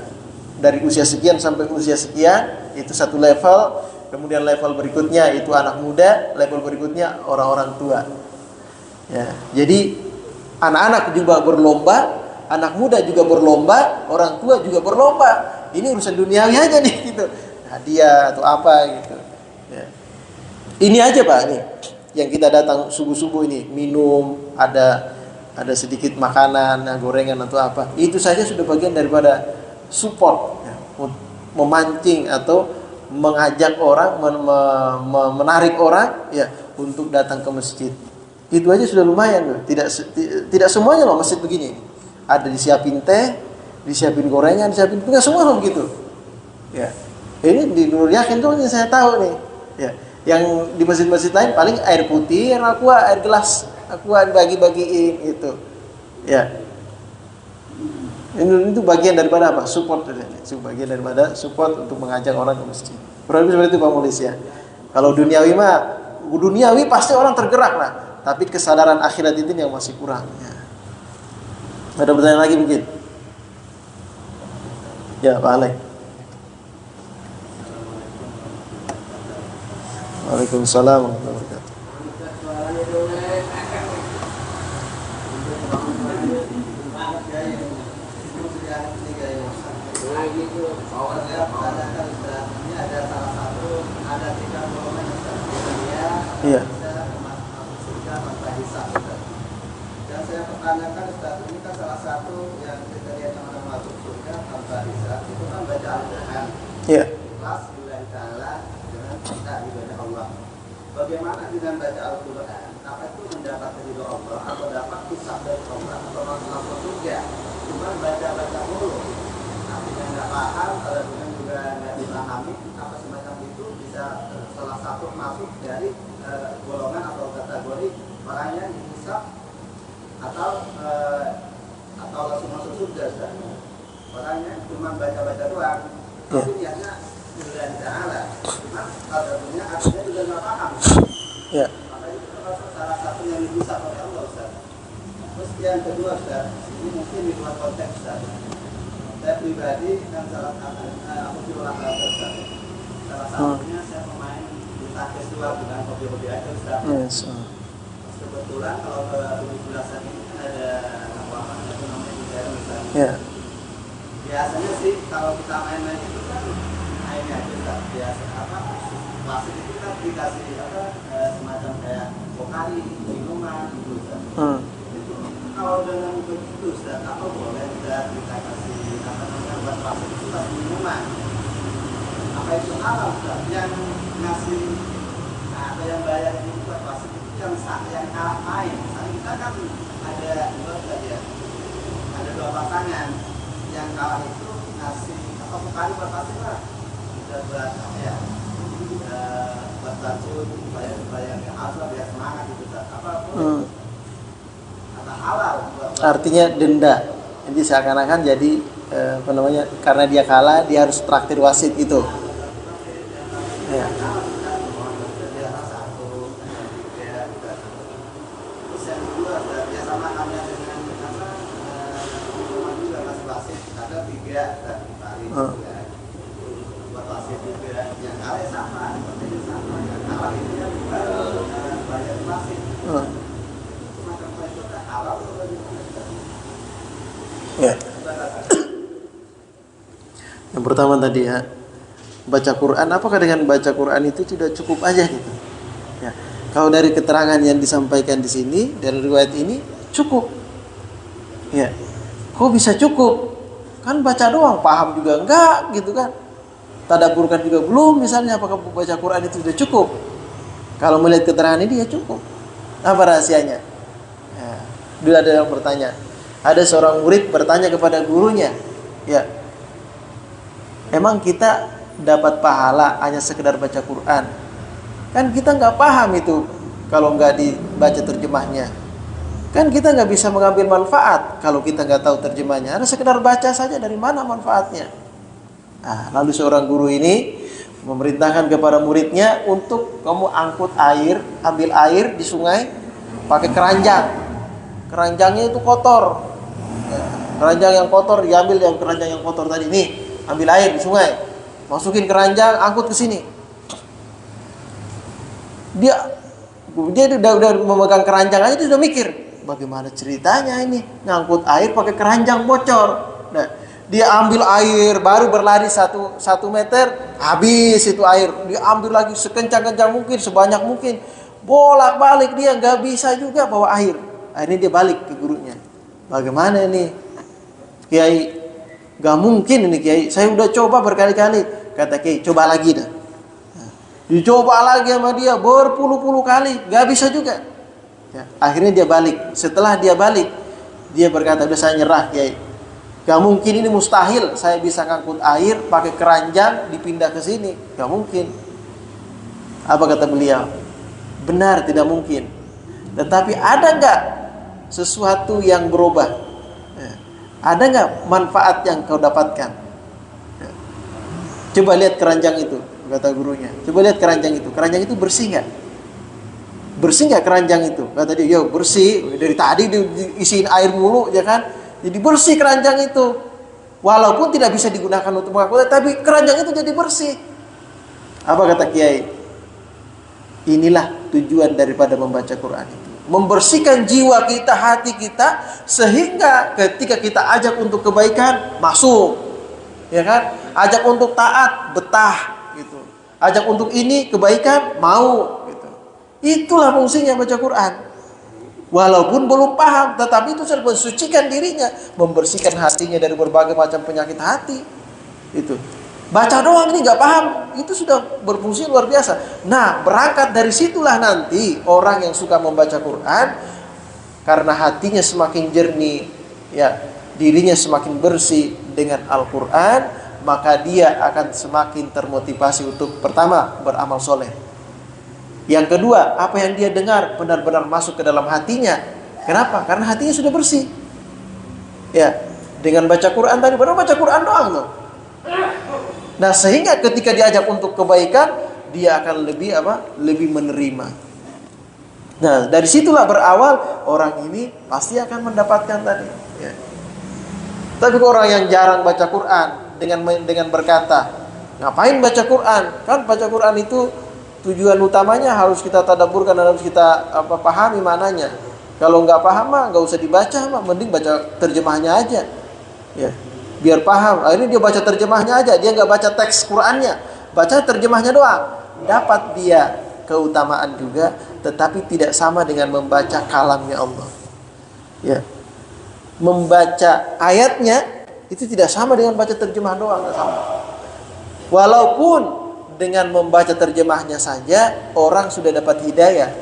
dari usia sekian sampai usia sekian itu satu level, kemudian level berikutnya itu anak muda, level berikutnya orang-orang tua. Ya, jadi anak-anak juga berlomba, anak muda juga berlomba, orang tua juga berlomba. Ini urusan duniawi aja nih gitu. Hadiah atau apa gitu. Ya. Ini aja Pak nih yang kita datang subuh-subuh ini minum, ada sedikit makanan, gorengan atau apa. Itu saja sudah bagian daripada support ya, memancing atau mengajak orang, menarik orang ya untuk datang ke masjid. Itu aja sudah lumayan loh. Tidak semuanya loh masjid begini. Ada disiapin teh, disiapin gorengan, disiapin enggak semua loh begitu. Ya. Ini di Nur Yakin tuh yang saya tahu nih. Ya. Yang di masjid-masjid lain paling air putih, air gelas, aqua bagi-bagiin itu. Ya. Ini itu bagian daripada apa? Support, bagian daripada support untuk mengajak orang ke masjid. Kurang lebih seperti itu Pak Mulis ya. Kalau duniawi mah, duniawi pasti orang tergerak lah. Tapi kesadaran akhirat itu yang masih kurang. Ya. Ada pertanyaan lagi mungkin? Ya Pak Alek. Waalaikumsalam warahmatullahi wabarakatuh. Iya. Dan saya pertanyakan Ustaz, ini kan salah satu yang kriteria yang masuk surga tanpa hisab itu kan baca Al-Quran. Iya. Ikhlas lillahi ta'ala dengan cinta ibadah Allah. Bagaimana dengan baca Al-Quran? Apa itu mendapat ridho Allah atau dapat hisab dari Allah atau masuk surga? Cuma baca-baca mulu. Artinya nggak paham, kalau juga nggak dipahami, apa semacam itu bisa salah satu masuk dari golongan atau kategori orang yang dihisab atau langsung masuk surga. Orang yang cuma baca-baca doang, tapi niatnya lillahi ta'ala, cuma kategorinya artinya juga nggak paham. Ya. Maka itu termasuk salah satu yang dihisab oleh Allah, Ustaz. Terus yang kedua, Ustaz, ini mungkin di luar konteks, Ustaz. Saya pribadi dan salah satu aku diulang lagi, Ustaz. Salah satunya saya pemain bulu tangkis bukan hobi-hobi aja, Ustaz. Yes. Kebetulan kalau ke 17-an ini kan ada apa namanya di daerah, Ustaz. Ya. Biasanya sih kalau kita main-main itu kan mainnya aja, Ustaz. Biasa klasik itu kan dikasih semacam kayak pokari, minuman gitu, Ustaz. Itu kalau dengan begitu, Ustaz, apa boleh Ustaz kita kasih buat klasik itu kasih minuman? Apa itu halal, Ustaz? Yang ngasih atau yang bayar itu buat klasik itu yang kalah main. Misalnya kita kan ada dua pasangan, yang kalah itu ngasih apa pokari buat klasik lah, udah buat apa ya? Buat baju supaya yang harus lah biar semangat gitu, Ustaz. Apa boleh? Atau halal? Artinya denda. Jadi seakan-akan jadi karena dia kalah dia harus traktir wasit itu. Ya. Ya. Yang pertama tadi ya, baca Quran, apakah dengan baca Quran itu tidak cukup aja gitu? Ya. Kalau dari keterangan yang disampaikan di sini dari riwayat ini cukup. Ya. Kok bisa cukup? Kan baca doang, paham juga enggak gitu kan? Tadabburkan juga belum, misalnya apakah baca Quran itu sudah cukup? Kalau melihat keterangan ini ya cukup. Apa rahasianya? Ya. Dulu ada yang bertanya. Ada seorang murid bertanya kepada gurunya, ya, emang kita dapat pahala hanya sekedar baca Quran? Kan kita nggak paham itu kalau nggak dibaca terjemahnya. Kan kita nggak bisa mengambil manfaat kalau kita nggak tahu terjemahnya. Ada sekedar baca saja, dari mana manfaatnya? Nah, lalu seorang guru ini memerintahkan kepada muridnya untuk kamu angkut air, ambil air di sungai pakai keranjang. Keranjangnya itu kotor. Keranjang yang kotor diambil, yang keranjang yang kotor tadi nih, ambil air di sungai, masukin keranjang, angkut ke sini. Dia udah memegang keranjang aja, dia sudah mikir, bagaimana ceritanya ini ngangkut air pakai keranjang bocor. Nah, dia ambil air, baru berlari 1 meter, habis itu air. Dia ambil lagi sekencang-kencang mungkin, sebanyak mungkin, bolak-balik, dia nggak bisa juga bawa air. Akhirnya dia balik ke gurunya. Bagaimana ini Kiai? Gak mungkin ini Kiai, saya udah coba berkali-kali. Kata Kiai, coba lagi dah. Dicoba lagi sama dia berpuluh-puluh kali, gak bisa juga. Ya, akhirnya dia balik. Setelah dia balik, dia berkata, udah saya nyerah Kiai. Gak mungkin, ini mustahil saya bisa ngangkut air pakai keranjang dipindah ke sini. Gak mungkin. Apa kata beliau? Benar, tidak mungkin. Tetapi ada nggak sesuatu yang berubah? Ada nggak manfaat yang kau dapatkan? Coba lihat keranjang itu, kata gurunya. Coba lihat keranjang itu. Keranjang itu bersih nggak? Bersih nggak keranjang itu? Kata dia, yo bersih. Dari tadi diisiin air mulu, ya kan? Jadi bersih keranjang itu. Walaupun tidak bisa digunakan untuk mengaku, tapi keranjang itu jadi bersih. Apa kata Kiai? Inilah tujuan daripada membaca Quran itu. Membersihkan jiwa kita, hati kita, sehingga ketika kita ajak untuk kebaikan, masuk. Ya kan? Ajak untuk taat, betah gitu. Ajak untuk ini kebaikan, mau gitu. Itulah fungsinya baca Quran. Walaupun belum paham, tetapi itu sudah mensucikan dirinya, membersihkan hatinya dari berbagai macam penyakit hati. Itu. Baca doang ini nggak paham, itu sudah berfungsi luar biasa. Nah, berangkat dari situlah nanti orang yang suka membaca Quran, karena hatinya semakin jernih, ya, dirinya semakin bersih dengan Al-Quran, maka dia akan semakin termotivasi untuk pertama beramal soleh. Yang kedua, apa yang dia dengar benar-benar masuk ke dalam hatinya. Kenapa? Karena hatinya sudah bersih. Ya, dengan baca Quran tadi, baru baca Quran doang loh. Nah, sehingga ketika diajak untuk kebaikan, dia akan lebih lebih menerima. Nah, dari situlah berawal orang ini pasti akan mendapatkan tadi. Ya. Tapi orang yang jarang baca Quran dengan berkata, ngapain baca Quran? Kan baca Quran itu tujuan utamanya harus kita tadabburkan dan harus kita pahami maknanya. Kalau nggak paham mah nggak usah dibaca, mah mending baca terjemahnya aja. Ya. Biar paham. Akhirnya dia baca terjemahnya aja, dia nggak baca teks Qurannya, baca terjemahnya doang. Dapat dia keutamaan juga, tetapi tidak sama dengan membaca kalamnya Allah. Ya, membaca ayatnya itu tidak sama dengan baca terjemah doang, nggak sama. Walaupun dengan membaca terjemahnya saja orang sudah dapat hidayah.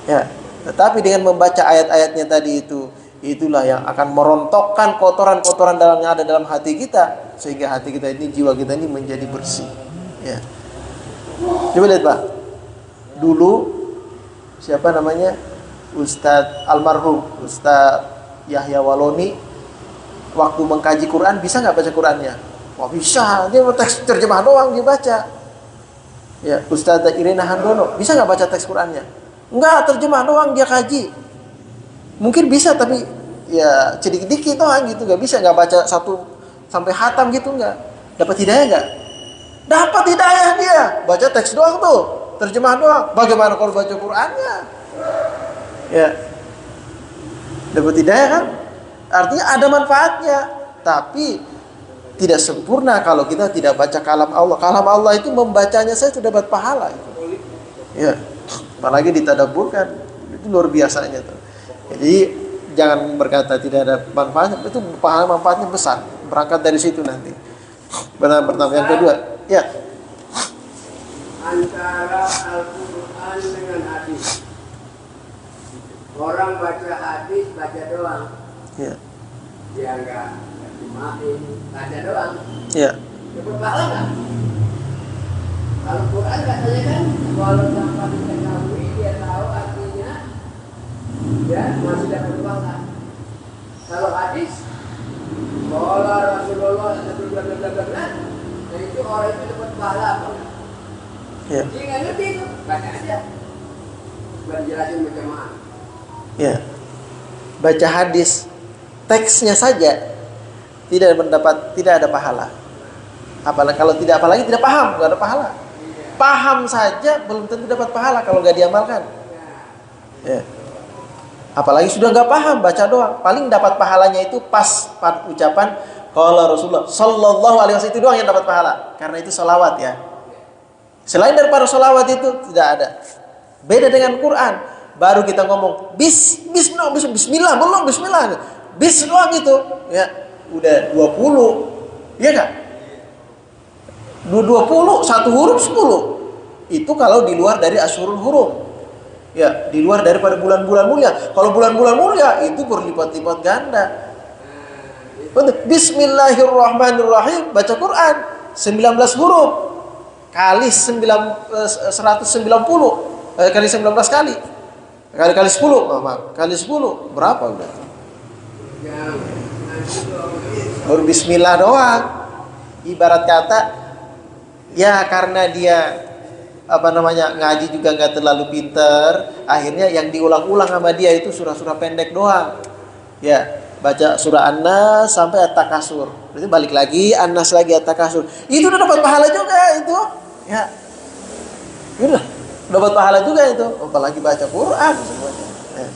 Ya, tetapi dengan membaca ayat-ayatnya tadi itulah yang akan merontokkan kotoran-kotoran yang ada dalam hati kita, sehingga hati kita ini, jiwa kita ini menjadi bersih. Ya. Coba lihat Pak. Dulu siapa namanya? Ustadz almarhum Ustadz Yahya Waloni waktu mengkaji Quran bisa nggak baca Qurannya? Wah bisa, dia teks terjemah doang dia baca. Ya, Ustazah Irena Handono bisa nggak baca teks Qurannya? Enggak, terjemah doang dia kaji. Mungkin bisa tapi ya sedikit-sedikit doang gitu, nggak bisa, nggak baca satu sampai hatam gitu, nggak. Dapat hidayah nggak? Dapat hidayah dia, baca teks doang tuh, terjemah doang. Bagaimana kalau baca Qurannya? Ya, dapat hidayah kan? Artinya ada manfaatnya, tapi tidak sempurna kalau kita tidak baca kalam Allah. Kalam Allah itu membacanya saya sudah dapat pahala itu. Ya, apalagi ditadabburkan, itu luar biasanya tuh. Jadi jangan berkata tidak ada manfaatnya, itu pahala manfaatnya besar. Berangkat dari situ nanti. Benar pertama, yang kedua, ya. Antara Al-Quran dengan hadis. Orang baca hadis baca doang. Ya. Dia enggak dimaafin, baca doang. Ya. Dapat pahala enggak? Kalau Quran katanya kan walau tanpa diketahui dia tahu artinya, dia masih dapat pahala. Kalau hadis, kalau Rasulullah bla, nah itu orang itu dapat pahala apa? Ya. Dia nggak ngerti itu, baca aja. Baru jelasin macam mana. Ya. Baca hadis teksnya saja tidak ada pahala. Apalagi kalau tidak, apalagi tidak paham, nggak ada pahala. Paham saja belum tentu dapat pahala kalau nggak diamalkan. Ya. Apalagi sudah nggak paham, baca doang, paling dapat pahalanya itu pas ucapan qala Rasulullah sallallahu alaihi wasallam, itu doang yang dapat pahala. Karena itu sholawat ya. Selain daripada sholawat itu tidak ada. Beda dengan Quran. Baru kita ngomong bismillah, belum bismillah. Bis doang gitu, ya. Udah 20. Iya enggak? 20 satu huruf 10. Itu kalau di luar dari Asyhurul Hurum. Ya, di luar daripada bulan-bulan mulia. Kalau bulan-bulan mulia itu berlipat-lipat ganda. Bismillahirrahmanirrahim, baca Quran 19 huruf. kali 190 kali 19 kali. Kali 10, maaf. Kali 10 berapa udah? Baru bismillah doang. Ibarat kata ya karena dia ngaji juga nggak terlalu pinter, akhirnya yang diulang-ulang sama dia itu surah-surah pendek doang. Ya, baca surah An-Nas sampai At-Takasur. Berarti balik lagi An-Nas lagi At-Takasur. Itu udah dapat pahala juga itu. Ya. Udah dapat pahala juga itu. Apalagi baca Quran semuanya. Ya.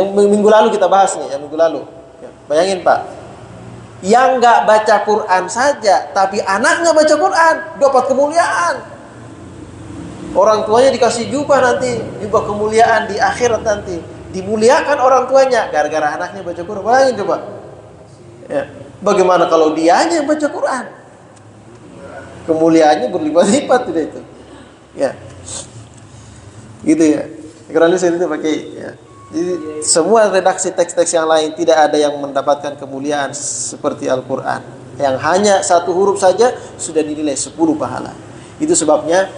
Yang minggu lalu kita bahas nih, yang minggu lalu. Ya, bayangin Pak. Yang nggak baca Quran saja, tapi anaknya baca Quran, dapat kemuliaan. Orang tuanya dikasih jubah nanti, jubah kemuliaan di akhirat nanti. Dimuliakan orang tuanya gara-gara anaknya baca Quran. Bayangin coba. Ya. Bagaimana kalau dia aja yang baca Quran? Kemuliaannya berlipat-lipat sudah itu. Ya. Gitu ya. Karena saya itu pakai ya. Jadi semua redaksi teks-teks yang lain tidak ada yang mendapatkan kemuliaan seperti Al-Quran. Yang hanya satu huruf saja sudah dinilai 10 pahala. Itu sebabnya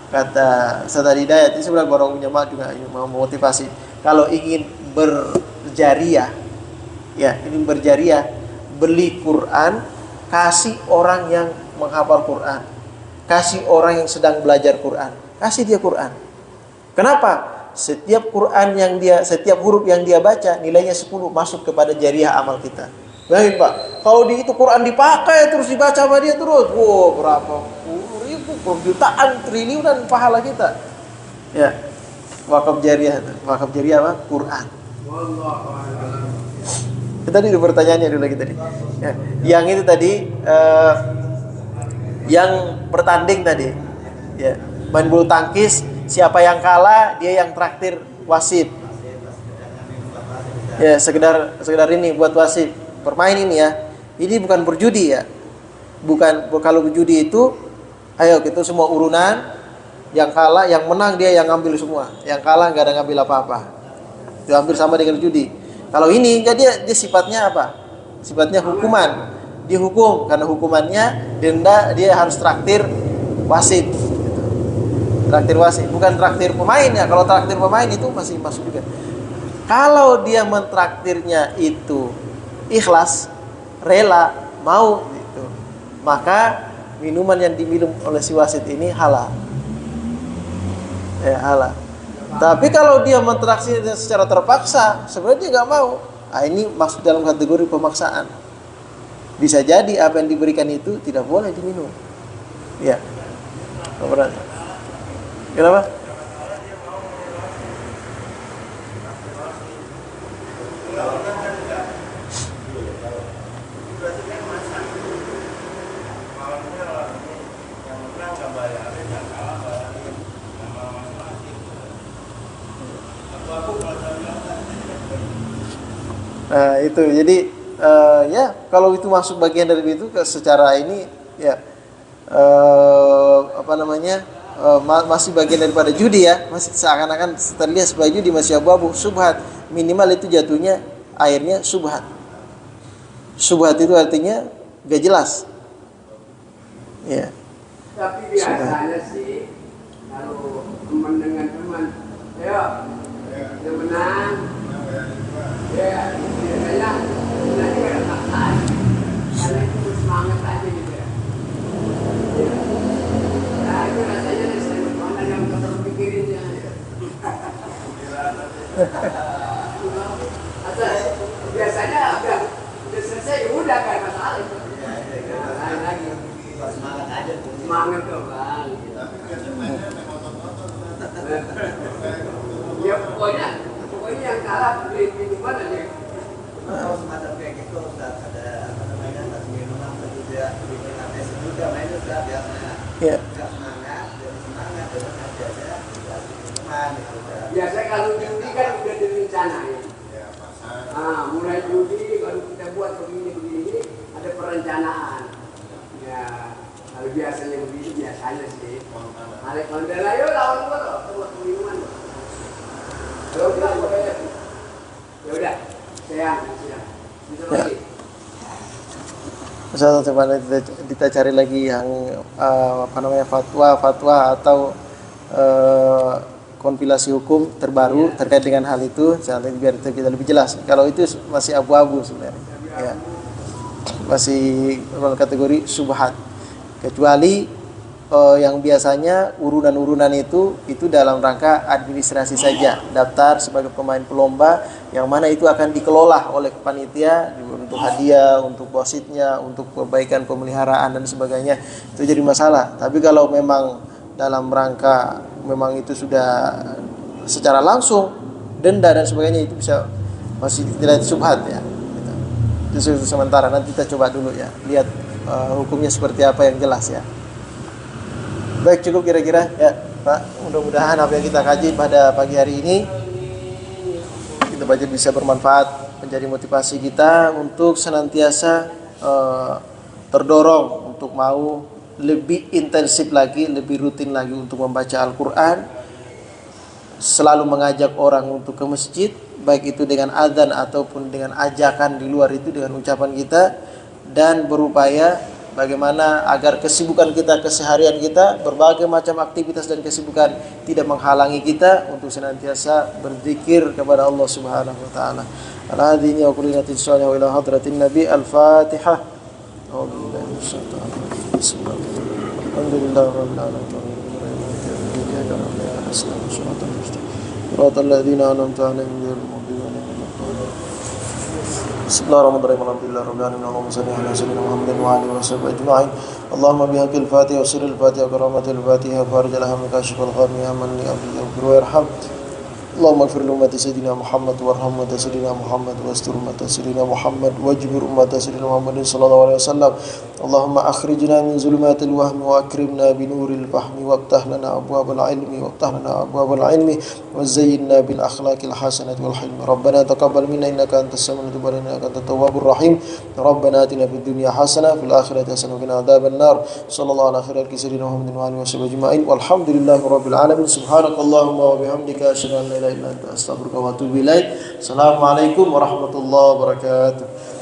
kata Ustaz Hidayat, ini sebenarnya orang ulama juga mau motivasi. Kalau ingin berjariah, ya ingin berjariah, beli Quran, kasih orang yang menghafal Quran, kasih orang yang sedang belajar Quran, kasih dia Quran. Kenapa? Setiap huruf yang dia baca nilainya 10 masuk kepada jariah amal kita. Baik Pak, kalau di itu Quran dipakai terus dibaca sama dia terus, wow berapa puluh ribu, jutaan, triliunan pahala kita. Ya, wakaf jariah apa? Quran. Kita tadi ada pertanyaannya dulu lagi tadi. Ya, yang itu tadi, yang bertanding tadi, ya main bulu tangkis. Siapa yang kalah, dia yang traktir wasit. Ya, sekedar ini buat wasit. Bermain ini ya. Ini bukan berjudi ya. Bukan, kalau berjudi itu, ayo kita semua urunan. Yang kalah, yang menang dia yang ngambil semua. Yang kalah nggak ada ngambil apa-apa. Itu hampir sama dengan judi. Kalau ini, dia sifatnya apa? Sifatnya hukuman. Dihukum karena hukumannya denda, dia harus traktir wasit. Traktir wasit, bukan traktir pemain ya. Kalau traktir pemain itu masih masuk juga. Kalau dia mentraktirnya itu ikhlas, rela, mau gitu, maka minuman yang diminum oleh si wasit ini halal. Ya, halal. Tapi kalau dia mentraktirnya secara terpaksa, sebenarnya dia nggak mau. Nah, ini masuk dalam kategori pemaksaan. Bisa jadi apa yang diberikan itu tidak boleh diminum. Ya. Kenapa? Nah, itu jadi ya kalau itu masuk bagian dari itu secara ini ya masih bagian daripada judi ya, masih seakan-akan terlihat sebagai judi, masih abu-abu, subhat. Minimal itu jatuhnya airnya subhat. Subhat itu artinya gak jelas. Ya. Tapi biasanya sih kalau teman dengan teman, ayo kita menang, ya biasanya nanti ada paksaan, karena itu semangat aja gitu ya. Nah itu rasanya mana yang terus pikirinnya. Biasanya udah selesai, udah kayak masalah itu. Lain lagi. Semangat aja. Semangat tuh bang. Ya pokoknya yang kalah beli minuman aja. Kalau semacam kayak gitu ada minuman juga bikin ates juga mainnya sudah biasanya. Ya. Semangat dengan aja minuman itu. Biasanya kalau judi kan udah direncanain. Nah, mulai judi kalau kita buat begini ada perencanaan. Ya, kalau biasanya begitu biasanya sih. Alek Mandela yuk lawan gua loh, buat minuman. Kalau enggak boleh. Ya udah, siap. Bisa lagi. Misalnya coba kita cari lagi yang fatwa atau kompilasi hukum terbaru terkait dengan hal itu, biar kita lebih jelas. Kalau itu masih abu-abu sebenarnya, ya. Masih dalam kategori subhat. Kecuali yang biasanya urunan-urunan itu dalam rangka administrasi saja, daftar sebagai pemain pelomba, yang mana itu akan dikelola oleh panitia untuk hadiah, untuk wasitnya, untuk perbaikan pemeliharaan dan sebagainya, itu jadi masalah. Tapi kalau memang dalam rangka memang itu sudah secara langsung denda dan sebagainya, itu bisa masih tidak subhat ya. Itu sementara, nanti kita coba dulu ya, lihat hukumnya seperti apa yang jelas ya. Baik, cukup kira-kira ya Pak. Mudah-mudahan apa yang kita kaji pada pagi hari ini kita baca bisa bermanfaat, menjadi motivasi kita untuk senantiasa terdorong untuk mau lebih intensif lagi, lebih rutin lagi untuk membaca Al-Quran, selalu mengajak orang untuk ke masjid, baik itu dengan azan ataupun dengan ajakan di luar itu dengan ucapan kita, dan berupaya bagaimana agar kesibukan kita, keseharian kita, berbagai macam aktivitas dan kesibukan tidak menghalangi kita untuk senantiasa berzikir kepada Allah Subhanahu wa taala. Al-hadini wa kullinatin salih wa ila hadratin Nabi. Al-Fatihah. Bismillahirrahmanirrahim. Alhamdulillahirabbil alamin. Allahumma shalli ala sayyidina Muhammadin wa alihi washabbihi ajma'in. Allahumma bihaqqil Fatiha wa sirril Fatiha wa karamatil Fatiha farij al-hammi kashifal ghammi ya man li abdi yaghfir wa yarham. Allahumma ighfir li ummati sayyidina Muhammad warham ummati sayyidina Muhammad wastur ummati sayyidina Muhammad wajbir ummati sayyidina Muhammadin sallallahu alaihi wasallam. Allahumma akhrijna min zulumatil wahmi wa akrimna bi nuril fahmi waftah lana abwabal ilmi wa zayyinna bil akhlaqil hasanati wal hilmi. Rabbana taqabbal minna innaka antas samiul alim wa innaka antat tawwabur rahim. Rabbana atina fid dunya hasanah fil akhirati hasanah wa qina adzaban nar. Sallallahu ala khairil sayyidina Muhammadin wa alihi washabbihi ajma'in. Walhamdulillahi rabbil alamin. Subhanakallahumma wa bihamdika asyhadu an la ilaha illa anta astaghfiruka wa atubu ilaik. Assalamualaikum warahmatullahi wabarakatuh.